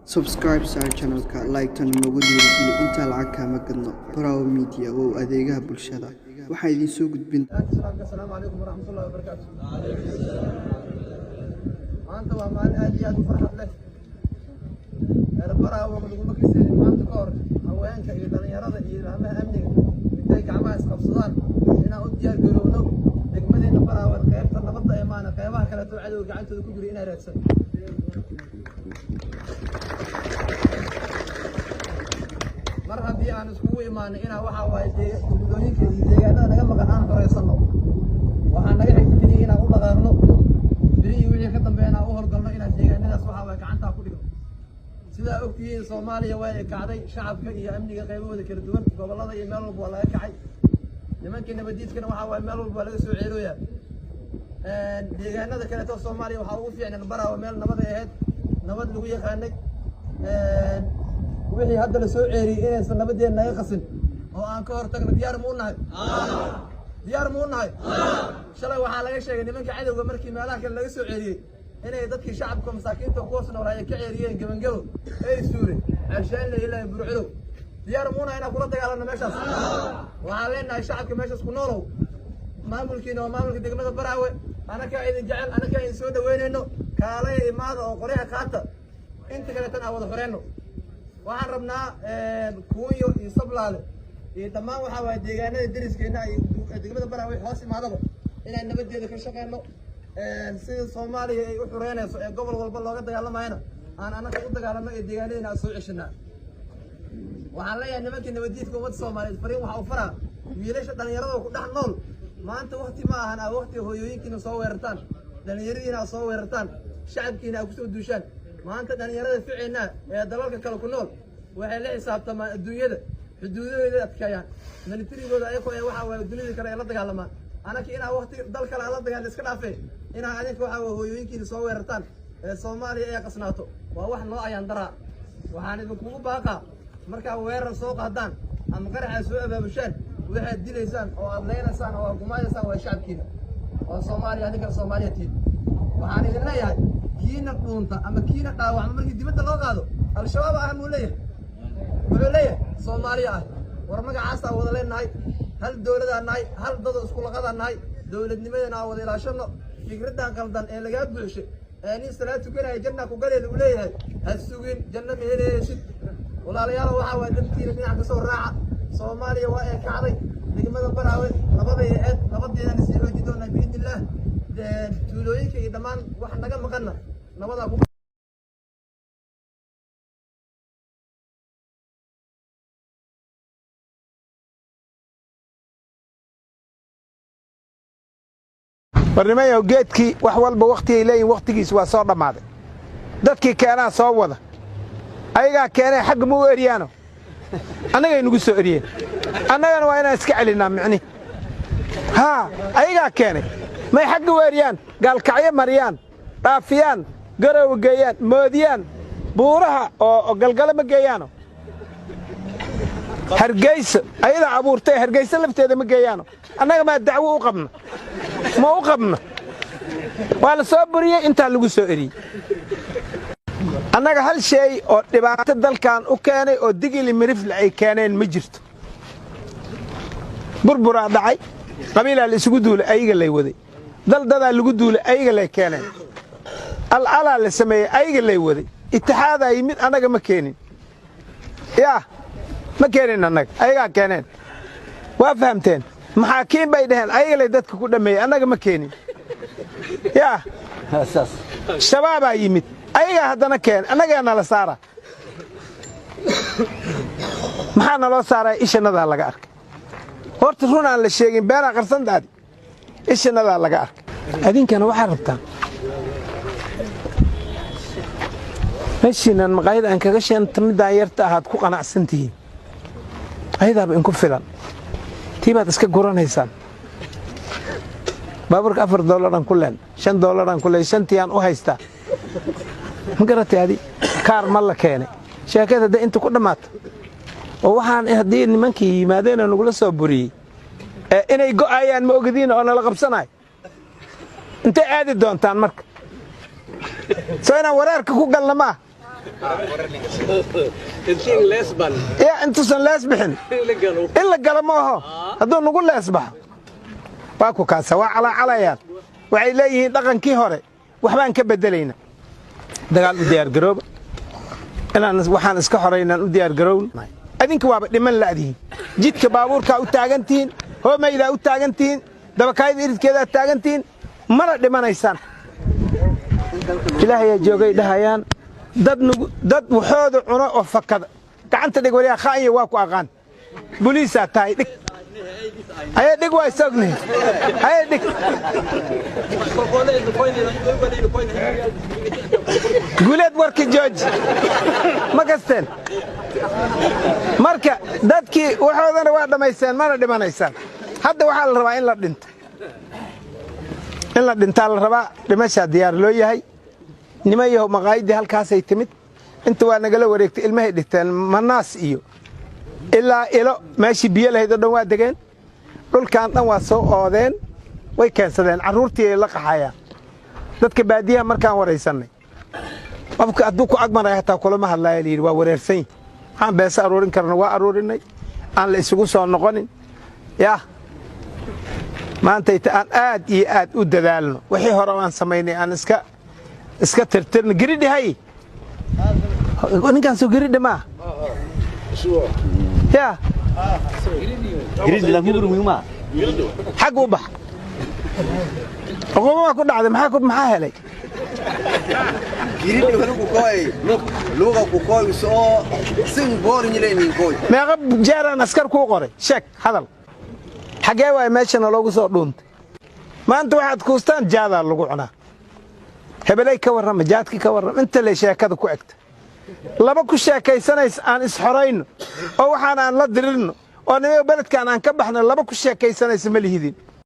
subscribe our channel like tan nagu dhiirigeliya inta lacag kama gadno Bravo Media oo adeegaha bulshada waxa idin soo gudbin Assalamu alaykum warahmatullahi wabarakatuh maanta waa maalin aad iyo aad u farxad leh Bravo lagu makisay maanta ka hor haweenka iyo dhalinyarada iyo ilmaha amniga intay gacmaha isqabsadaan inaan u diyaar garowno degmadeenna Bravo qaybta nabadda ee maana qaybaha kale oo cadawga gacantooda ku jira inay raadsan mar haddii aan iskugu imaanay inaa waxa waaye degmooyinka iyo deegaanada naga maqan aan horeysano waxaan naga xigtay inaan u dhaqaaqno biri iyo wixii ka dambeeyana u horgalno inaan deegaanadaas waxa waaye gacanta ku dhigno sidaa ogtihiin Soomaaliya way kacday shacabka iyo amniga qaybahooda kala duwan gobolada iyo meel walba laga kacay nimanka nabadiidkana waxa waaye meel walba laga soo ceelooyaa deegaanada kale ee Soomaaliya waxa ugu fiican Bravo meel nabad ahayd nabad lagu yaqaanay wixii hadda la soo ceeriyay inaysan nabadeena naga qasin oo aan ka hortagno diyaar ma u nahay diyaar ma u nahay shalay waxaa laga sheegay nimanka cadawga markii meelaha kale laga soo ceeriyay inay dadkii shacabka masaakiinta kuwaas noolaa ay ka ceeriyeen gabangabo ay suureen cashaan la ilaahay burcudo diyaar ma u nahay inaan kula dagaalano meeshaas waxaan leenahay shacabka meeshaas ku noolow maamulkiina waa maamulka degmada Bravo anaka idin jecel anaka idin soo dhaweynayno kaalay imaada oo qoryaha qaata inta kale tan wada xoreyno waxaan rabnaa kuwiyo iyo sablaale iyo dhammaan waxa waaye deegaanada deriskeena iyo degmada Bravo ay hoos imaadaba inaan nabadeeda ka shaqeyno sida Soomaaliya ay u xoreynayso ee gobol walba looga dagaalamayna aan anaga u dagaalano ee deegaanadeena soo ceshanaa waxaan leeyahay nimanka nabadiidka ummadda Soomaaliyeed fariin waxa uu faraa wiilasha dhalinyarada ku dhex nool maanta waqti ma ahan waqti hooyooyinkiina soo weerartaan dhalinyaradiina soo weerartaan shacabkiina ku soo duushaan maanta dhalinyarada ficina ee dalalka kale ku nool waxay la xisaabtamaan adduunyada xuduudooda adkaayaan militarigooda ay waxa waaye dunida kale ay la dagaalamaan anaka inaa waqti dal kale la dagaal iska dhaafay inaa adinka waxa waaye hooyooyinkiina soo weerartaan ee Soomaaliya ay qasnaato waa wax noo ayaan daraa waxaan idinku baaqaa marka weerar soo qaadaan ama qaraxa soo abaabushaan waxaad dilaysaan oo aad leenaysaan oo aad gumaysaan waa shacabkiina oo Soomaaliya adinka Soomaaliyeed waxaan idin leeyahay kiina dhuunta ama kiina dhaawac markii dibadda loo qaado al-shabaab ah muu leeyahay Soomaaliya ah war magacaas aan wada leenahay hal dawladda nahay hal dad isku laqada nahay dawladnimadana wada ilaashano fikradan qaldan ee laga buuxshay nin salaatu kanay janna ku galay uu leeyahay hasugin janna meeleeyay walaalayaal waxa waa dadkiina dhinaca soo raaca Soomaaliya waa ay kacday degmada Bravo nabadeena si loo jidoona biidillah tuulooyinka iyo dhamaan wax naga maqana nabada ku barnaamijyo geedkii wax walba waqti ay leeyihiin waqtigiis waa soo dhamaaday dadkii keenaa soo wada ayaga keenay xaq mu eriyano anaga inagu soo eriyeen annagana waa inaan iska celinaa micni ayaga keenay may xaq weeriyaan gaalkacyo mariyaan dhaafiyaan garow geeyaan moodiyaan buuraha oo galgala ma geeyaano hargeysa ayada abuurtay hargeysa lafteeda ma geeyaano annaga ma dacwo u qabna ma u qabna waa la soo buriyay inta lagu soo eriyay annaga hal shay oo dhibaato dalkan u keenay oo digili mirifle ay keeneen ma jirto burbura dhacay qabiila la isugu duulay ayaga lay waday daldada lagu duulay ayaga lay keeneen al-ala la sameeyay ayaga lay waday ittixaada yimid anaga ma keenin ma keenin anaga ayaga keeneen waa fahamteen maxaakiin bay dhaheen ayaga lay dadka ku dhameeyay anaga ma keenin shabaab yimid ayaga haddana keen anaga nala saara maxaa naloo saaray ishanada laga arkay horta run aan la sheegin beena qarsandaadi ishanada laga arkay adinkana waxa rabtaan meeshiinan maqaayad aan kaga sheento midaan yarta ahaad ku qanacsantihiin ayadaaba inku filan tiibaad iska guranaysaan baaburka $4 ku leen $5 ku leen shantiyan u haystaa ma garatay adi kaar ma la keenay sheekada inta ku dhamaato oo waxaan haddii nimankii yimaadeen nagula soo buriyey inay go'ayaan ma ogadiin oo nala qabsanaay intay aadi doontaan marka soo inaan wareerka ku galna ma يا انتوسن lees bixin in la galo ma aho hadduu nagu lees baxo waa ku kaasa waa calaacalayaan waxay leeyihiin dhaqankii hore waxbaan ka bedelayna dagaal u diyaar garooba inaan waxaan iska xoreynaan u diyaar garown adinka waaba dhiman laadiin jidka baabuurka u taagantiin hoomayda u taagantiin dabakaayada iridkeeda taagantiin mana dhimanaysaan ilaahay joogay dhahayaan dad waxooda cuno oo fakada gacanta dhig wariya khaayo waa ku aqaan booliisa tahay dhig ay dhig waa isagni ay dhig guleed warki George ma gasteen marka dadkii waxoodana waa dhamaysteen mana dhimanaysaan hadda waxa la rabaa in la dhinta la rabaa dhimasha diyaar loo yahay nimayahu maqaayidi halkaas ay timid inta waa nagala wareegtay ilmahay dhigteen manaas iyo ilaa ilo meeshii biyo lahayd oo dhan waa degeen dhulkan dhan waa soo oodeen way keensadeen carruurtii ay la qaxayaan dadka baadiyaha markaan waraysanay qofka hadduu ku agmaray hataa kulama hadlaya la yidhi waa wareersan waxaan beesa aruurin karna waa aruurinay aan la isugu soo noqonin yaa maanta aan aad iyo aad u dadaalno wixii hore aan samaynay aan iska tirtirno giridhi hay ninkaan soo giridhi ma yaa giridhi la mugru ma xaq u bax oqoma ku dhacday maxaa helay giridhi ku koy luuga ku koy soo sin boor ñileemin koy meeqa jeeraan askar ku qoray sheeg hadal xagee waay meeshana loogu soo dhuuntay maanta waxaad kuustaan jaadaa lagu cunaa hebelay ka warrama jaadkii ka warrama inta le sheekada ku egta laba ku sheekaysanays aan isxorayno oo waxaan aan la dirirno oo nimayo beledkaan aan ka baxno laba ku sheekaysanaysa ma lihidin